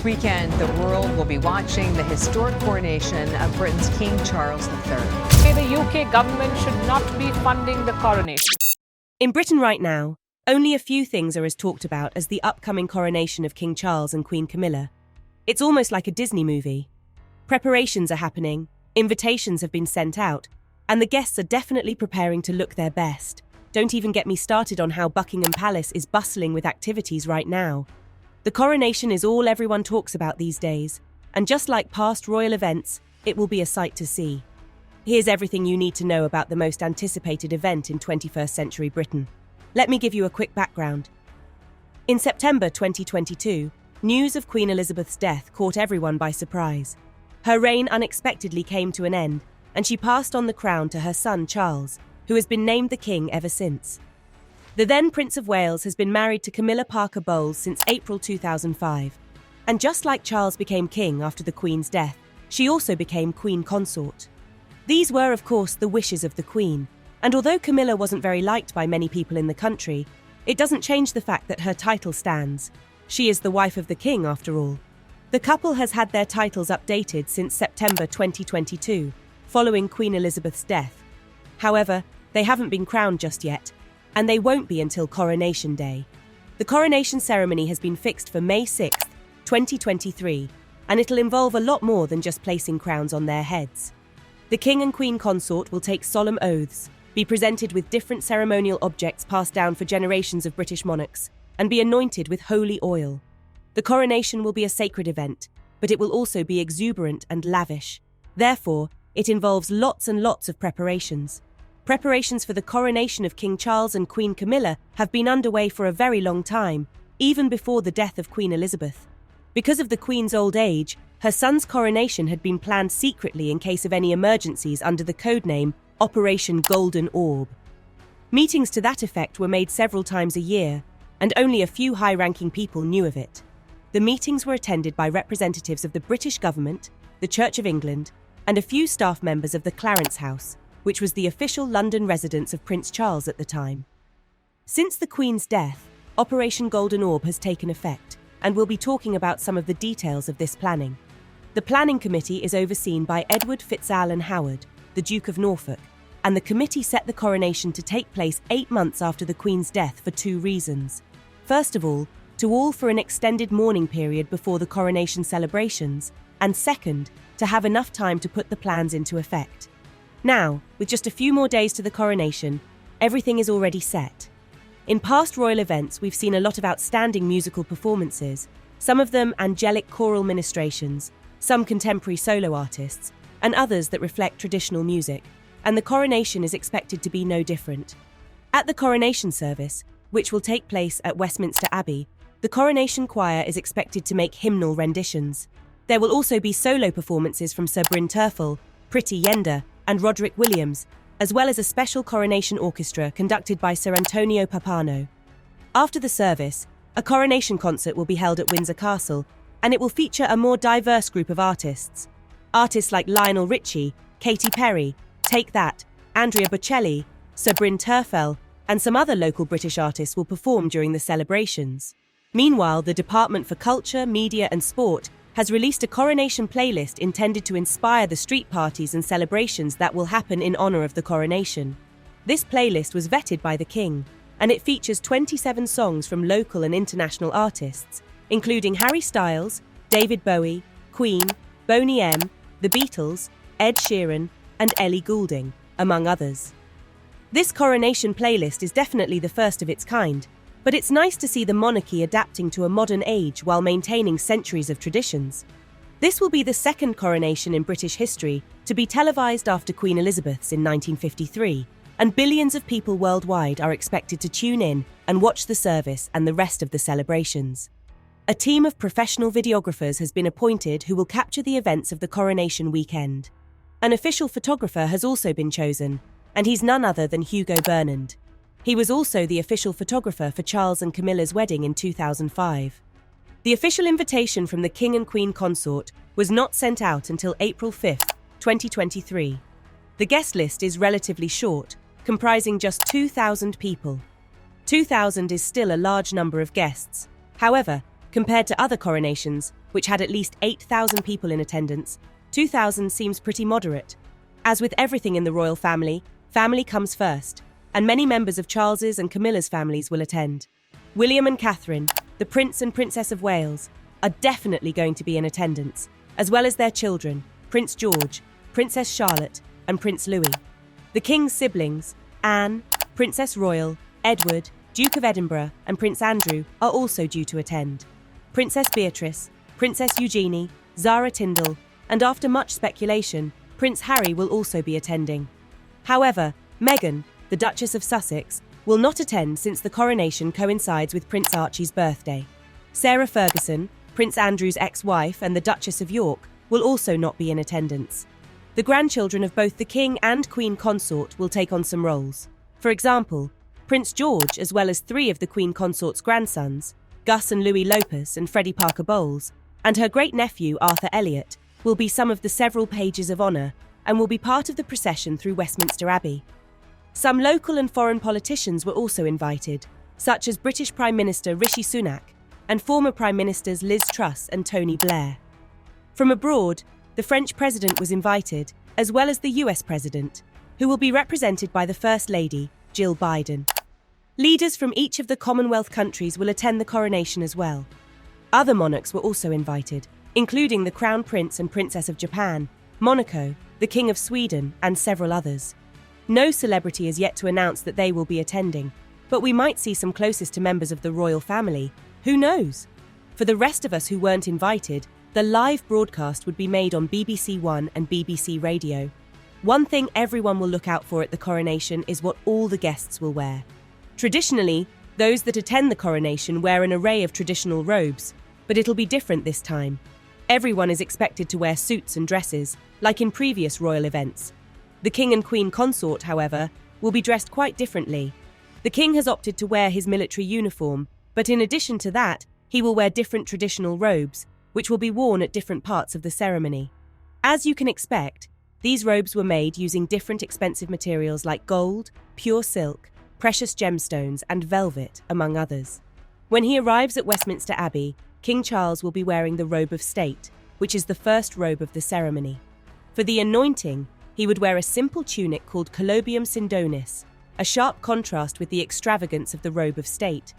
This weekend, the world will be watching the historic coronation of Britain's King Charles III. The UK government should not be funding the coronation. In Britain right now, only a few things are as talked about as the upcoming coronation of King Charles and Queen Camilla. It's almost like a Disney movie. Preparations are happening, invitations have been sent out, and the guests are definitely preparing to look their best. Don't even get me started on how Buckingham Palace is bustling with activities right now. The coronation is all everyone talks about these days, and just like past royal events, it will be a sight to see. Here's everything you need to know about the most anticipated event in 21st century Britain. Let me give you a quick background. In September 2022, news of Queen Elizabeth's death caught everyone by surprise. Her reign unexpectedly came to an end, and she passed on the crown to her son Charles, who has been named the King ever since. The then Prince of Wales has been married to Camilla Parker Bowles since April 2005. And just like Charles became king after the Queen's death, she also became Queen Consort. These were, of course, the wishes of the Queen, and although Camilla wasn't very liked by many people in the country, it doesn't change the fact that her title stands. She is the wife of the King, after all. The couple has had their titles updated since September 2022, following Queen Elizabeth's death. However, they haven't been crowned just yet, and they won't be until Coronation Day. The coronation ceremony has been fixed for May 6, 2023, and it'll involve a lot more than just placing crowns on their heads. The King and Queen Consort will take solemn oaths, be presented with different ceremonial objects passed down for generations of British monarchs, and be anointed with holy oil. The coronation will be a sacred event, but it will also be exuberant and lavish. Therefore, it involves lots and lots of preparations. Preparations for the coronation of King Charles and Queen Camilla have been underway for a very long time, even before the death of Queen Elizabeth. Because of the Queen's old age, her son's coronation had been planned secretly in case of any emergencies under the codename Operation Golden Orb. Meetings to that effect were made several times a year, and only a few high-ranking people knew of it. The meetings were attended by representatives of the British government, the Church of England, and a few staff members of the Clarence House, which was the official London residence of Prince Charles at the time. Since the Queen's death, Operation Golden Orb has taken effect, and we'll be talking about some of the details of this planning. The planning committee is overseen by Edward FitzAlan Howard, the Duke of Norfolk, and the committee set the coronation to take place 8 months after the Queen's death for 2 reasons. First of all, to all for an extended mourning period before the coronation celebrations, and second, to have enough time to put the plans into effect. Now, with just a few more days to the coronation, everything is already set. In past royal events, we've seen a lot of outstanding musical performances, some of them angelic choral ministrations, some contemporary solo artists, and others that reflect traditional music, and the coronation is expected to be no different. At the coronation service, which will take place at Westminster Abbey, the coronation choir is expected to make hymnal renditions. There will also be solo performances from Sir Bryn Terfel, Priti Yenda, and Roderick Williams, as well as a special coronation orchestra conducted by Sir Antonio Pappano. After the service, a coronation concert will be held at Windsor Castle, and it will feature a more diverse group of artists. Artists like Lionel Richie, Katy Perry, Take That, Andrea Bocelli, Sir Bryn Terfel, and some other local British artists will perform during the celebrations. Meanwhile, the Department for Culture, Media and Sport has released a coronation playlist intended to inspire the street parties and celebrations that will happen in honour of the coronation. This playlist was vetted by the King, and it features 27 songs from local and international artists, including Harry Styles, David Bowie, Queen, Boney M, The Beatles, Ed Sheeran, and Ellie Goulding, among others. This coronation playlist is definitely the first of its kind, but it's nice to see the monarchy adapting to a modern age while maintaining centuries of traditions. This will be the second coronation in British history to be televised after Queen Elizabeth's in 1953, and billions of people worldwide are expected to tune in and watch the service and the rest of the celebrations. A team of professional videographers has been appointed who will capture the events of the coronation weekend. An official photographer has also been chosen, and he's none other than Hugo Bernard. He was also the official photographer for Charles and Camilla's wedding in 2005. The official invitation from the King and Queen Consort was not sent out until April 5, 2023. The guest list is relatively short, comprising just 2,000 people. 2,000 is still a large number of guests. However, Compared to other coronations, which had at least 8,000 people in attendance, 2,000 seems pretty moderate. As with everything in the royal family, family comes first, and many members of Charles's and Camilla's families will attend. William and Catherine, the Prince and Princess of Wales, are definitely going to be in attendance, as well as their children, Prince George, Princess Charlotte, and Prince Louis. The King's siblings, Anne, Princess Royal, Edward, Duke of Edinburgh, and Prince Andrew, are also due to attend. Princess Beatrice, Princess Eugenie, Zara Tindall, and after much speculation, Prince Harry will also be attending. However, Meghan, the Duchess of Sussex, will not attend since the coronation coincides with Prince Archie's birthday. Sarah Ferguson, Prince Andrew's ex-wife and the Duchess of York, will also not be in attendance. The grandchildren of both the King and Queen Consort will take on some roles. For example, Prince George, as well as 3 of the Queen Consort's grandsons, Gus and Louis Lopez and Freddie Parker Bowles, and her great-nephew Arthur Elliot, will be some of the several pages of honour and will be part of the procession through Westminster Abbey. Some local and foreign politicians were also invited, such as British Prime Minister Rishi Sunak and former Prime Ministers Liz Truss and Tony Blair. From abroad, the French President was invited, as well as the US President, who will be represented by the First Lady, Jill Biden. Leaders from each of the Commonwealth countries will attend the coronation as well. Other monarchs were also invited, including the Crown Prince and Princess of Japan, Monaco, the King of Sweden, and several others. No celebrity is yet to announce that they will be attending, but we might see some closest to members of the royal family. Who knows? For the rest of us who weren't invited, the live broadcast would be made on BBC One and BBC Radio. One thing everyone will look out for at the coronation is what all the guests will wear. Traditionally, those that attend the coronation wear an array of traditional robes, but it'll be different this time. Everyone is expected to wear suits and dresses, like in previous royal events. The King and Queen Consort, however, will be dressed quite differently. The King has opted to wear his military uniform, but in addition to that, he will wear different traditional robes, which will be worn at different parts of the ceremony. As you can expect, these robes were made using different expensive materials like gold, pure silk, precious gemstones, and velvet, among others. When he arrives at Westminster Abbey, King Charles will be wearing the robe of state, which is the first robe of the ceremony. For the anointing, he would wear a simple tunic called Colobium Sindonis, a sharp contrast with the extravagance of the robe of state.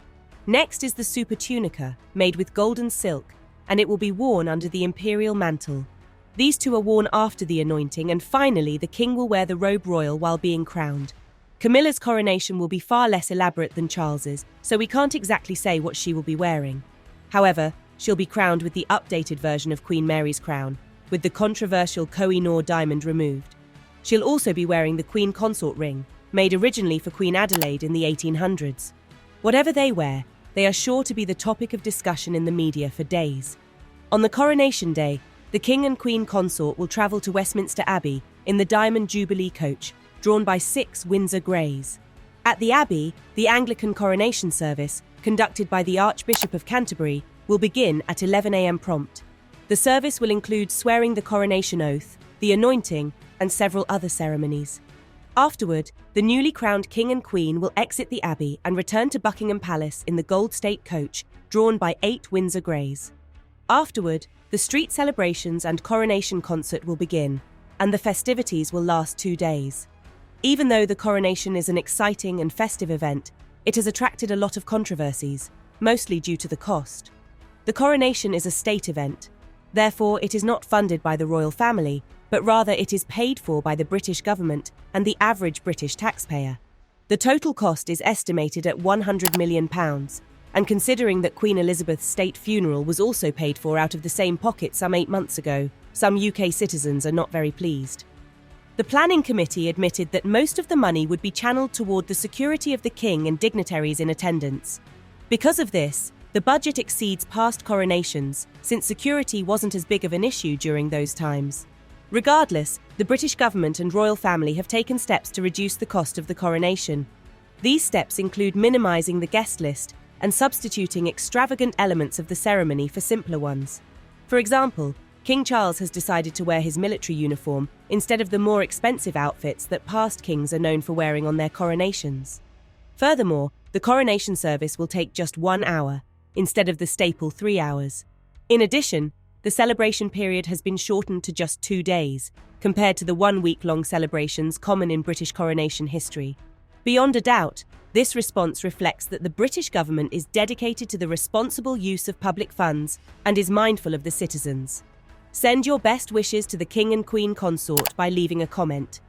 Next is the super tunica, made with golden silk, and it will be worn under the imperial mantle. These two are worn after the anointing, and finally the king will wear the robe royal while being crowned. Camilla's coronation will be far less elaborate than Charles's, so we can't exactly say what she will be wearing. However, she'll be crowned with the updated version of Queen Mary's crown, with the controversial Koh-i-Noor diamond removed. She'll also be wearing the Queen Consort ring, made originally for Queen Adelaide in the 1800s. Whatever they wear, they are sure to be the topic of discussion in the media for days. On the coronation day, the King and Queen Consort will travel to Westminster Abbey in the Diamond Jubilee coach, drawn by 6 Windsor Greys. At the Abbey, the Anglican coronation service, conducted by the Archbishop of Canterbury, will begin at 11 a.m. prompt. The service will include swearing the coronation oath, the anointing, and several other ceremonies. Afterward, the newly crowned King and Queen will exit the Abbey and return to Buckingham Palace in the Gold State coach, drawn by 8 Windsor Greys. Afterward, the street celebrations and coronation concert will begin, and the festivities will last 2 days. Even though the coronation is an exciting and festive event, it has attracted a lot of controversies, mostly due to the cost. The coronation is a state event. Therefore, it is not funded by the royal family, but rather it is paid for by the British government and the average British taxpayer. The total cost is estimated at £100 million, and considering that Queen Elizabeth's state funeral was also paid for out of the same pocket some 8 months ago, some UK citizens are not very pleased. The planning committee admitted that most of the money would be channeled toward the security of the king and dignitaries in attendance. Because of this, the budget exceeds past coronations, since security wasn't as big of an issue during those times. Regardless, the British government and royal family have taken steps to reduce the cost of the coronation. These steps include minimising the guest list and substituting extravagant elements of the ceremony for simpler ones. For example, King Charles has decided to wear his military uniform instead of the more expensive outfits that past kings are known for wearing on their coronations. Furthermore, the coronation service will take just 1 hour, instead of the staple 3 hours. In addition, the celebration period has been shortened to just 2 days, compared to the 1-week-long celebrations common in British coronation history. Beyond a doubt, this response reflects that the British government is dedicated to the responsible use of public funds and is mindful of the citizens. Send your best wishes to the King and Queen Consort by leaving a comment.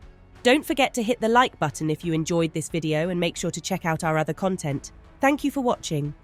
Don't forget to hit the like button if you enjoyed this video and make sure to check out our other content. Thank you for watching.